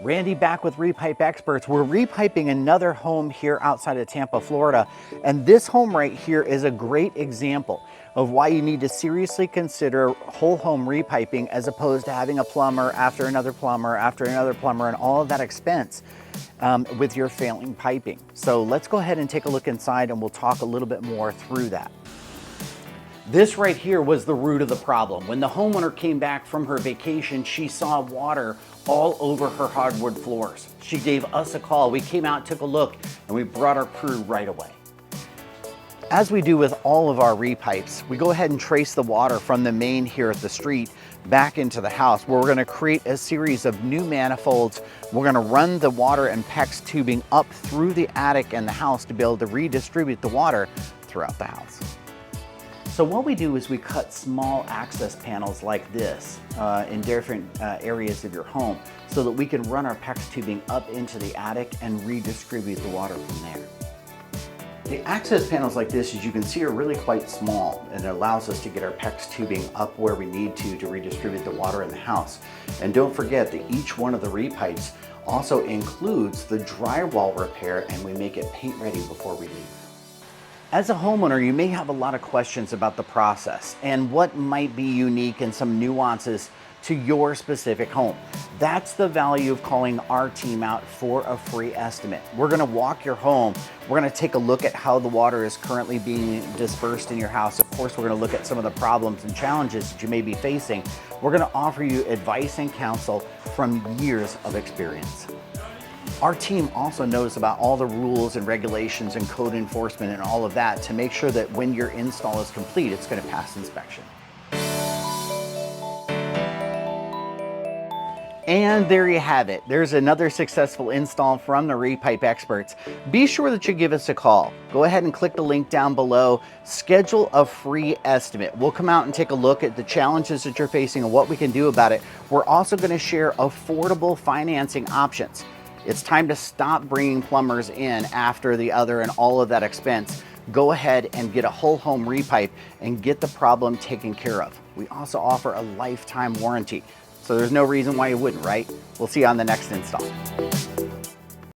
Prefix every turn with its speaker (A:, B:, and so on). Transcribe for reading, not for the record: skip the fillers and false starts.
A: Randy back with Repipe Experts. We're repiping another home here outside of Tampa, Florida. And this home right here is a great example of why you need to seriously consider whole home repiping as opposed to having a plumber after another plumber after another plumber and all of that expense with your failing piping. So let's go ahead and take a look inside and we'll talk a little bit more through that. This right here was the root of the problem. When the homeowner came back from her vacation, she saw water all over her hardwood floors. She gave us a call. We came out, took a look, and we brought our crew right away. As we do with all of our repipes, we go ahead and trace the water from the main here at the street back into the house, where we're gonna create a series of new manifolds. We're gonna run the water and PEX tubing up through the attic and the house to be able to redistribute the water throughout the house. So what we do is we cut small access panels like this in different areas of your home so that we can run our PEX tubing up into the attic and redistribute the water from there. The access panels like this, as you can see, are really quite small, and it allows us to get our PEX tubing up where we need to redistribute the water in the house. And don't forget that each one of the repipes also includes the drywall repair, and we make it paint ready before we leave. As a homeowner, you may have a lot of questions about the process and what might be unique and some nuances to your specific home. That's the value of calling our team out for a free estimate. We're gonna walk your home. We're gonna take a look at how the water is currently being dispersed in your house. Of course, we're gonna look at some of the problems and challenges that you may be facing. We're gonna offer you advice and counsel from years of experience. Our team also knows about all the rules and regulations and code enforcement and all of that to make sure that when your install is complete, it's going to pass inspection. And there you have it. There's another successful install from the Repipe Experts. Be sure that you give us a call. Go ahead and click the link down below. Schedule a free estimate. We'll come out and take a look at the challenges that you're facing and what we can do about it. We're also going to share affordable financing options. It's time to stop bringing plumbers in after the other and all of that expense. Go ahead and get a whole home repipe and get the problem taken care of. We also offer a lifetime warranty, so there's no reason why you wouldn't, right? We'll see you on the next install.